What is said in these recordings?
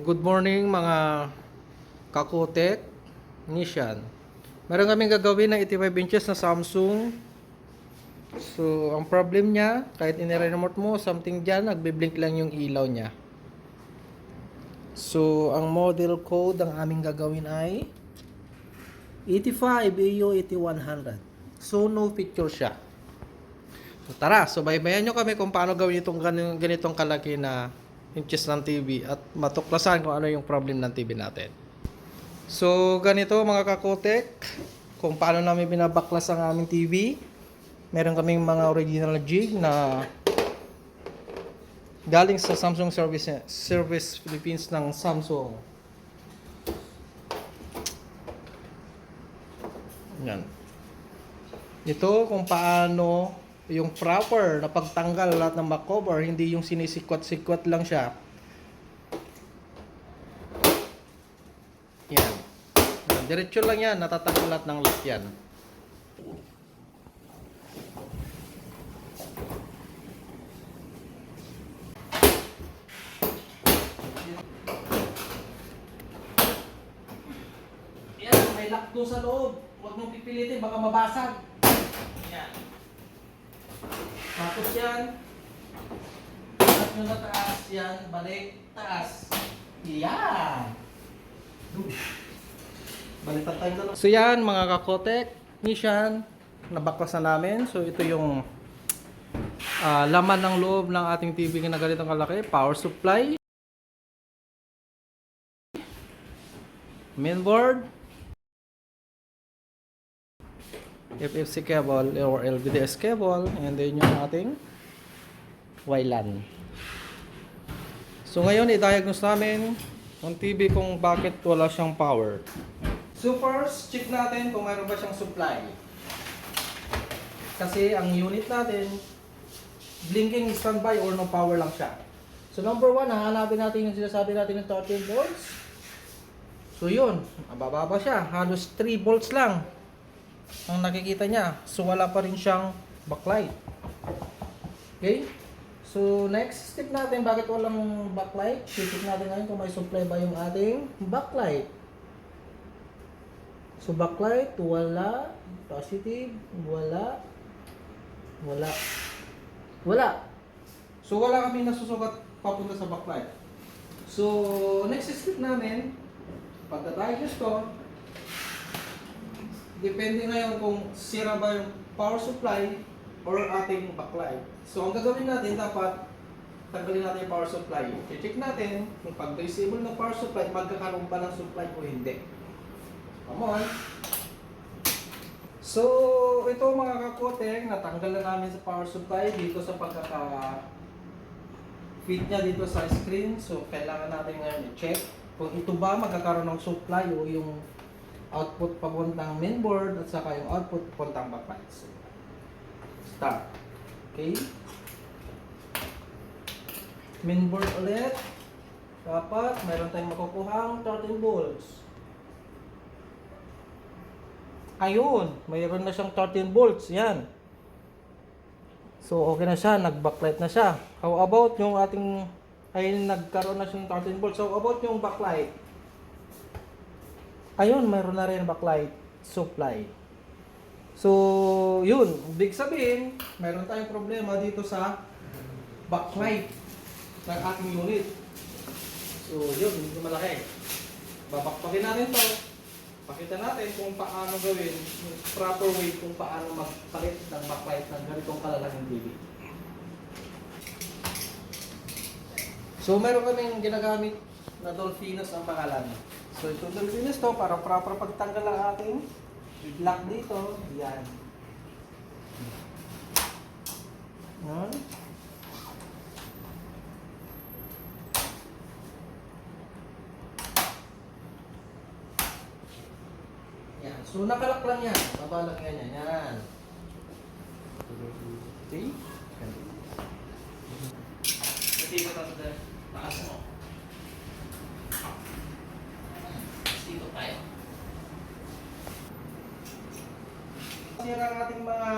good morning mga kakotek Nissan. Meron kaming gagawin na 85 inches na Samsung. So, ang problem niya, kahit in-remote mo, something dyan, nagbe-blink lang yung ilaw niya. So, ang model code ng aming gagawin ay 85 AU 8100. So, no picture siya. So, tara, so baybayan nyo kami kung paano gawin itong ganitong kalaki na inches ng TV at matuklasan kung ano yung problem ng TV natin. So, ganito mga kakotek, kung paano namin binabaklas ang aming TV. Meron kaming mga original jig na galing sa Samsung Service Philippines ng Samsung. Yan. Ito kung paano yung proper na pagtanggal lahat ng back cover, hindi yung sinisikwat-sikwat lang siya. Yan. Diretso lang yan, natatanggal lahat ng lock yan. Yan, may lock doon sa loob. Huwag mong pipilitin, baka mabasag. Yan. Tapos yan, tapos nyo na taas, yan, balik, taas. Yan. Baliktad tayo dalawa. So yan mga kakotek, Nissan, nabaklas na namin. So ito yung laman ng loob ng ating TV na ganitong kalaki. Power supply, mainboard, FFC cable or LVDS cable, and then yung ating WLAN. So ngayon i-diagnose namin ang TV kung bakit wala siyang power. So first, check natin kung mayroon ba siyang supply. Kasi ang unit natin, blinking standby or no power lang siya. So number 1, hahanapin natin yung sinasabi natin ng 13 volts. So yun, mababa siya, halos 3 volts lang ang nakikita niya. So wala pa rin siyang backlight. Okay? So next step natin, bakit walang backlight? Check natin ngayon kung may supply ba yung ating backlight. So backlight, wala. Positive, wala. Wala. Wala. So wala kami nasusukat papunta sa backlight. So next step namin, pagka-diagnose ko, depende ngayon kung sira ba yung power supply or ating backlight. So ang gagawin natin, dapat tanggalin natin yung power supply. I-check natin kung pag disable ng power supply, magkakaroon ba ng supply o hindi. Come on. So ito mga kakotek, natanggal na namin sa power supply dito sa pagkaka-feed niya dito sa screen. So kailangan natin ngayon i-check kung ito ba magkakaroon ng supply o yung output papuntang mainboard at saka yung output papuntang backlight. So, start. Okay. Mainboard ulit. Dapat mayroon tayong makukuhang 13 volts. Ayun, mayroon na siyang 13 volts. Yan. So, okay na siya. Nag-backlight na siya. How about yung ating, ay nagkaroon na siya ng 13 volts. So, how about yung backlight? Ayun, mayroon na rin backlight supply. So, yun. Big sabihin, mayroon tayong problema dito sa backlight ng ating unit. So, yun. Hindi malaki. Babakpakin natin to. Pakita natin kung paano gawin yung proper way kung paano magpalit ng backlight ng ganitong kalalaking TV. So, meron kaming ginagamit na Dolphinus ang pangalan. So, ito Dolphinus to para proper pagtanggal ang ating lock dito. Yan. Yan. Yan. So, nakalak lang yan. Baba lang yan. Yan. Okay. Kasi ito sa taas mo. Dito tayo. Sira ang ating mga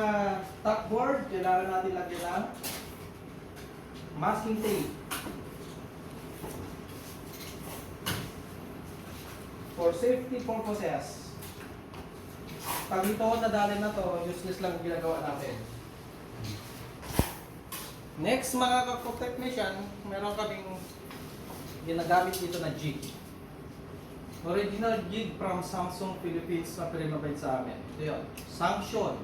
top board, kailangan natin lagyan ng masking tape. For safety purposes. Pag ito nadali na to, useless lang ang ginagawa natin. Next mga ka-technician, meron kaming ginagamit dito na jig. Original jig from Samsung Philippines na pinag-provide sa amin. Ito yun. Sanction.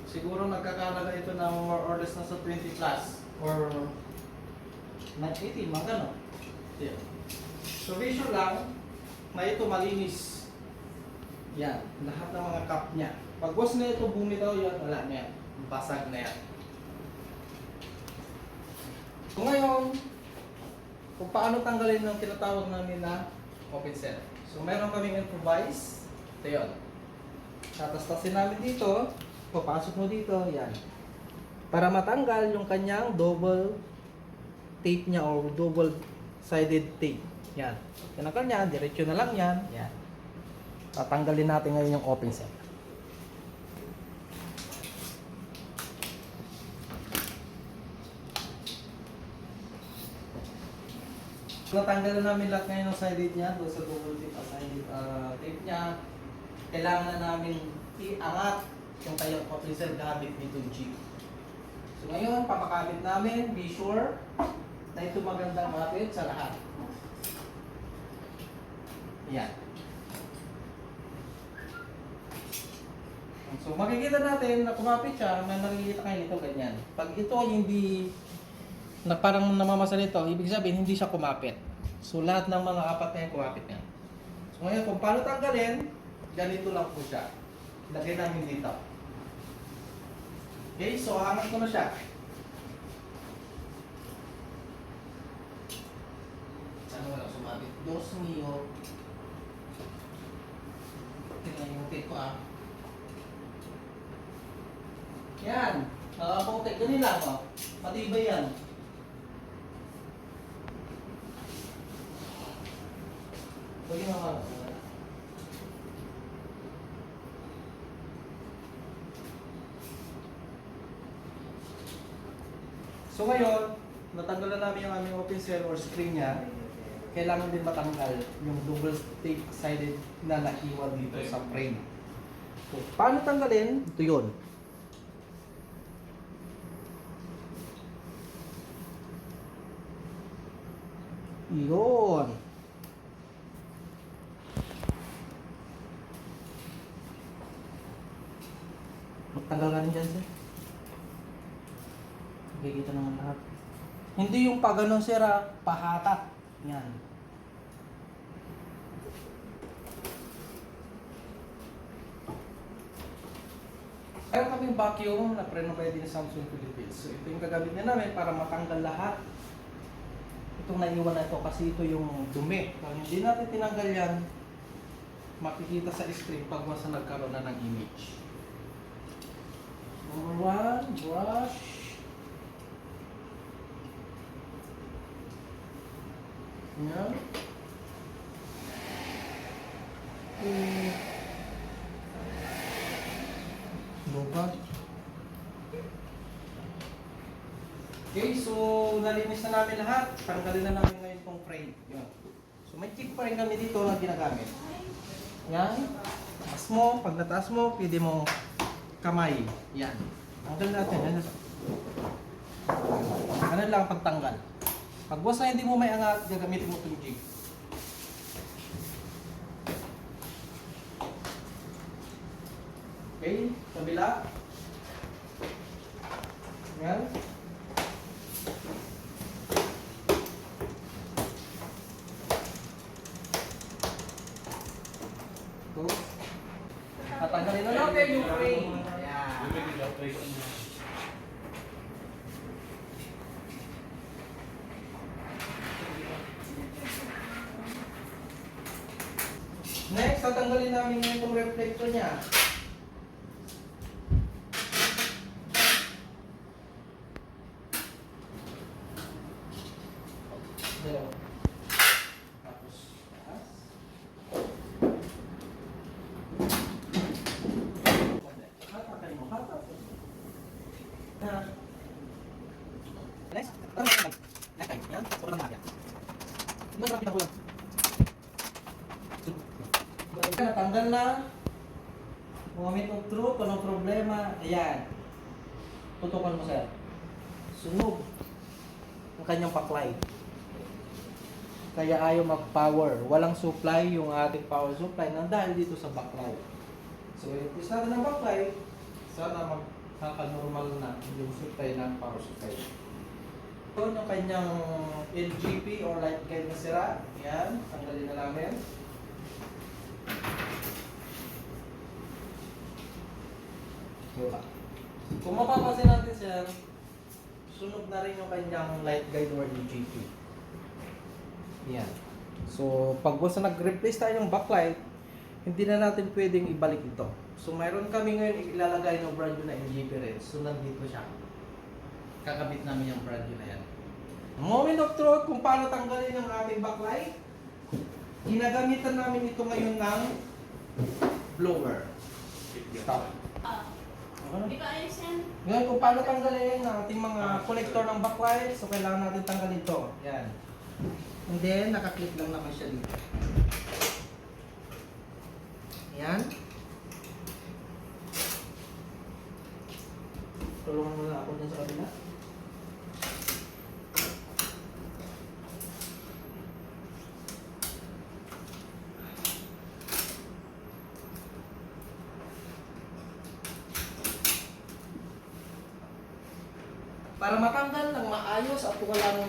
Siguro nagkakalaga ito ng more or less na sa 20 plus or 980, mga gano'n. Ito yun. So visual lang na ito malinis. Yan. Lahat ng mga cup niya. Pag was na ito bumitaw yun, wala na yan. Basag na yan. So ngayon, kung paano tanggalin ng tinatawag namin na open cell. So meron kaming improvise. Ito yun. Tatastasin namin dito. Papasok mo dito. Yan. Para matanggal yung kanyang double tape niya or double sided tape. Yan. Tinanggal niya. Diretso na lang yan. Yan. Tatanggalin natin ngayon yung open cell. Natanggal na namin lahat ngayon ng sided niya doon sa double tape tape niya. Kailangan na namin iangat yung kayong open cell gamit nitong jig. So ngayon, papakabit namin. Be sure na ito magandang makapit sa lahat. Yan. So makikita natin na kumapit siya, may makikita kayo nito ganyan. Pag ito hindi na parang namamasa nito, ibig sabihin hindi siya kumapit. So lahat ng mga apat na yan kumapit yan. So ngayon kung paano tanggalin, ganito lang po siya. Lagay namin dito. Okay, so angat ko na siya. Sana wala sumabit. Dos mio. Tingnan yung tape ko ah. Yan. Nakakaputik. Ganun lang oh. Matibay yan. Pwede naman. So ngayon, natanggal na namin yung aming open cell or screen niya. Kailangan din matanggal yung double tape sided na naiwan dito sa frame. So, paano tanggalin? Ito yun. Yun. Magtanggal ka rin dyan, sir. Makikita naman lahat. Hindi yung pag ganun, sir, pahatak. Yan. Meron kaming vacuum na pre-provide din sa Samsung Philippines. So ito yung gagamitin namin para matanggal lahat. Itong naiwan na ito kasi ito yung dumi. Kung hindi natin tinanggal yan, makikita sa screen pag masa nagkaroon na ng image. Number 1, brush. Yan. Bukas. Okay, so nalinis na namin lahat. Tanggalin na namin ngayon itong frame. Yun. So may chip pa rin kami dito na ginagamit. Yan. Taas mo. Pag nataas mo, pwede mo kamay. Yan. Tanggal natin. Yan. Ano lang pagtanggal. Pag buwas na hindi mo may angat, gagamitin mo itong jig. Okay, kabila. Yan. So, tatanggalin na natin yung frame. Yan. Next, tatanggalin namin ngayon itong reflector niya. Dalawa. Tapos, taas. Hatakan mo, hatakan. Next, next time. Yan, sobrang natin. Mas rapid ako lang. Natanggal na. Moment of truth, anong problema? Ayan. Tutukan mo, sir. Sunog ang kanyang backlight. Kaya ayaw mag-power. Walang supply yung ating power supply na dahil dito sa backlight. So, i-test natin ang backlight. Sana magkaka-normal na yung supply ng power supply. Ito yung kanyang LGP or light guide na sira. Ayan, tanggalin na namin. Diba? Kung mapapansin natin, sir, sunog na rin yung kanyang light guide or LGP. Yan. So, pag basta nag-replace tayo ng backlight, hindi na natin pwedeng ibalik ito. So, mayroon kami ngayon ilalagay ng brand new na LGP rin. So, nandito siya. Kakabit namin yung brand new na yan. Moment of truth kung paano tanggalin ang ating backlight. Ginagamitan namin ito ngayon ng blower. Stop. Di ba ayos yan? Ngayon kung paano tanggalin ang ating mga collector ng backlight, so kailangan natin tanggalin ito. Yan. And then, nakaklik lang naman siya dito. Yan. Tulungan mo na ako dun sa kabila. Para matanggal ng maayos at walang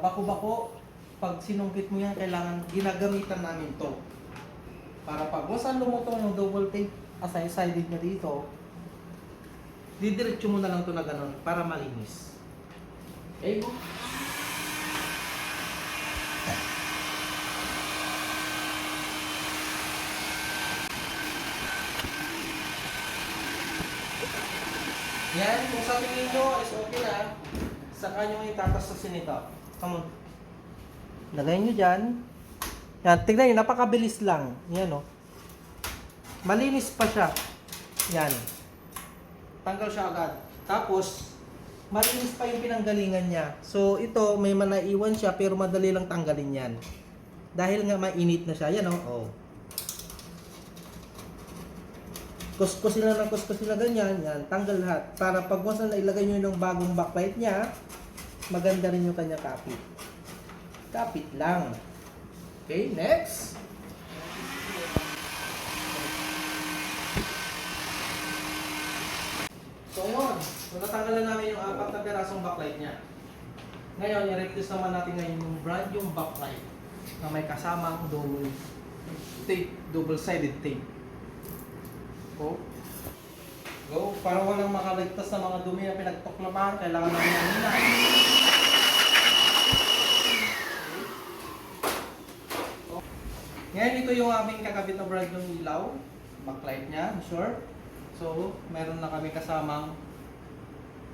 bako-bako, pag sinungkit mo yan, kailangan ginagamitan namin to. Para pag wasan lumutong yung double tape aside-sided niya dito, didiretso mo na lang to na ganun para malinis. Okay? Yan, kung sa tingin nyo is okay na, saka nyo itatasasin ito. Come on. Lagay nyo dyan. Yan, tignan nyo, napakabilis lang. Yan o. Malinis pa siya. Yan. Tanggal siya agad. Tapos, malinis pa yung pinanggalingan niya. So, ito, may manaiwan siya, pero madali lang tanggalin yan. Dahil nga mainit na siya. Yan o. Oh. Kuskusin lang ng kuskusin na ganyan, yan, tanggal lahat. Para pag once na ilagay nyo yung bagong backlight niya, maganda rin yung kanya kapit. Kapit lang. Okay, next. So yun, so natanggal na namin yung 4 na pirasong backlight niya. Ngayon, i-replace naman natin ngayon yung brand yung backlight na may kasamang double tape, double-sided tape. Go. Para walang makaligtas sa mga dumi na pinagtuklapan, kailangan namin ang hinay. Ngayon, ito yung aming kakabit na brand yung ilaw. Backlight niya, sure. So, meron na kami kasamang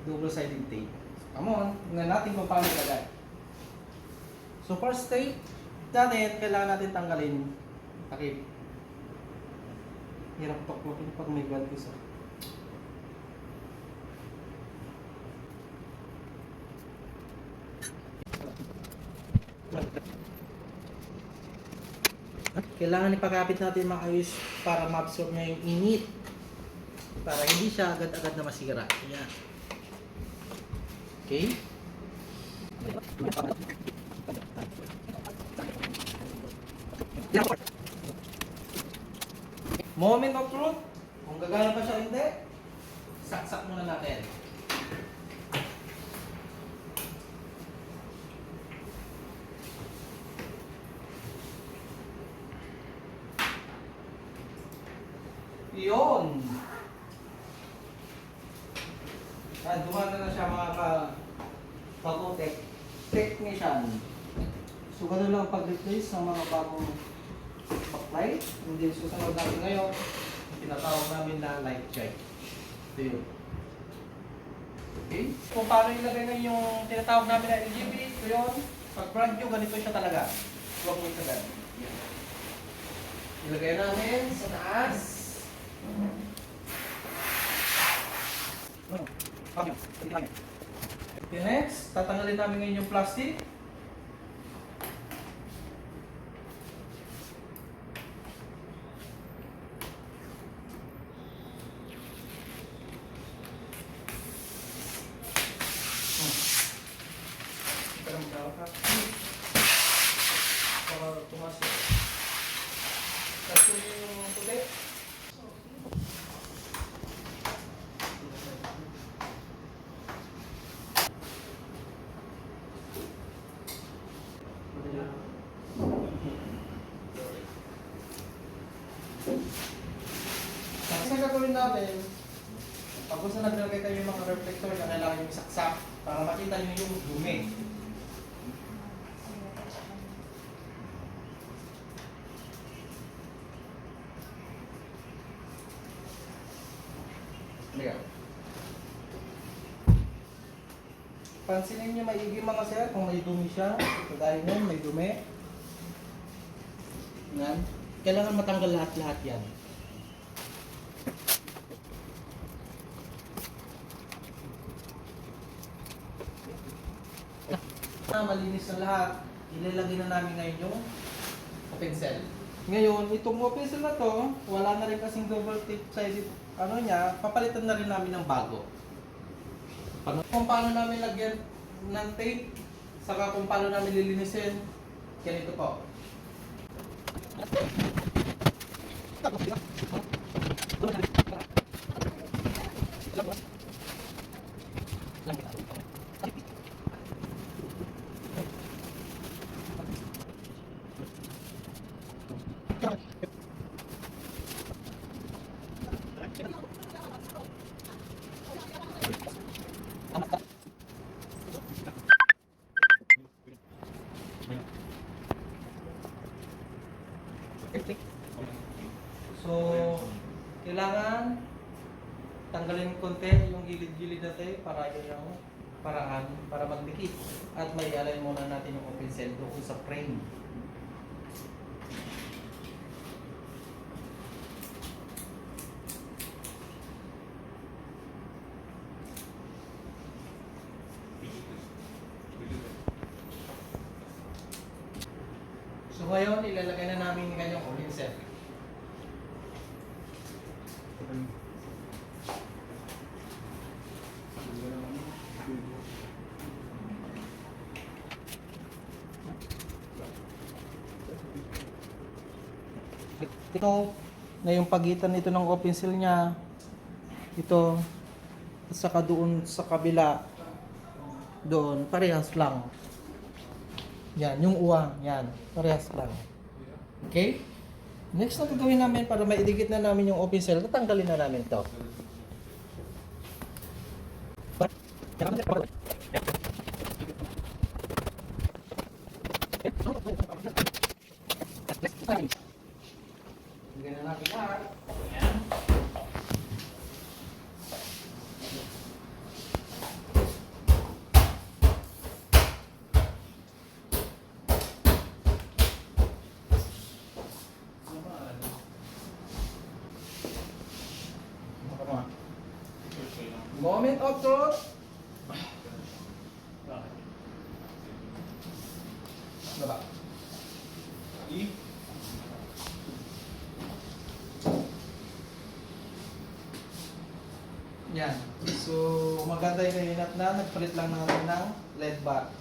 double-sided tape. Come on, tingnan natin kung paano ilagay. So, first tape natin, kailangan natin tanggalin. Takip. Hirap tuklakin pag may bad isa. Kailangan ipagkapit natin maayos para ma-absorb niya yung init. Para hindi siya agad-agad na masira. Yan. Okay? Moment of truth. Kung gagana pa siya hindi, saksak muna natin. Yun. Dumana na siya mga technician. So, ganun lang pag-replace ng mga bagong backlight. Hindi susunod natin ngayon. Tinatawag namin na light check. Ito yun. Okay? Kung paano ilagay na yung tinatawag namin na LGB, ito yun. Pag brand new, ganito siya talaga. Huwag mo isagad. Ilagay namin sa taas. Okay, next, tatanggalin namin ngayon yung plastic. pumasok. Kasi yung puti. Kasi ang gagawin natin, pag gusto naglagay kayo yung mga reflector na kailangan yung saksak para makita nyo yung dumi. Liga. Pansinin nyo maigi mga sir kung may dumi siya. Dahil nun, may dumi. Yan. Kailangan matanggal lahat-lahat yan. Malinis na lahat. Ilalagay na namin ngayon yung pencil. Ngayon, itong pencil na to, wala na rin kasing double tip sided niya, papalitan na rin namin ng bago. Kung paano namin lagyan ng tape, saka kung paano namin lilinisin, ganito po. So, kailangan tanggalin konti yung gilid-gilid natin para yung paraan para magdikit at may align muna natin yung pencil doon sa frame. So ngayon, ilalagay na namin yung kanyang pencil. Ito na yung pagitan nito ng pencil niya. Ito at saka doon sa kabila. Doon, parehas lang. Yan, yung uwang, yan, parehas lang. Okay? Next na gagawin namin para maidikit na namin yung pencil, tatanggalin na namin to. Hindi na natin lahat. Ayan. Moment of truth. Baba. Yan. So, maganda yung hinat na. Nagpalit lang natin ng LED bar.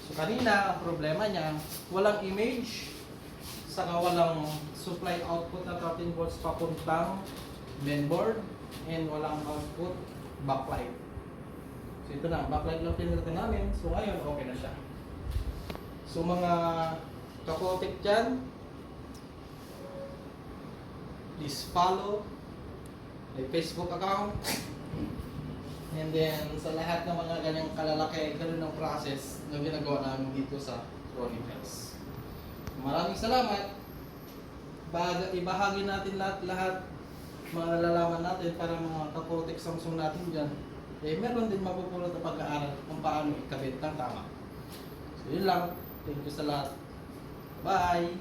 So, kanina, ang problema niya, walang image, saka walang supply output na 13 volts papuntang mainboard, and walang output backlight. So, ito na. Backlight lang pinagdating namin. So, ngayon, okay na siya. So, mga kapotik dyan, please follow my Facebook account. And then, sa lahat ng mga ganyang kalalaki, ganun ng process na ginagawa namin dito sa Chronicles. Maraming salamat. Ibahagi natin lahat mga nalalaman natin para mga kapotek Samsung natin dyan. Eh, meron din mapupulot na pag-aaral kung paano ikabit ng tama. So, yun lang. Thank you sa lahat. Bye!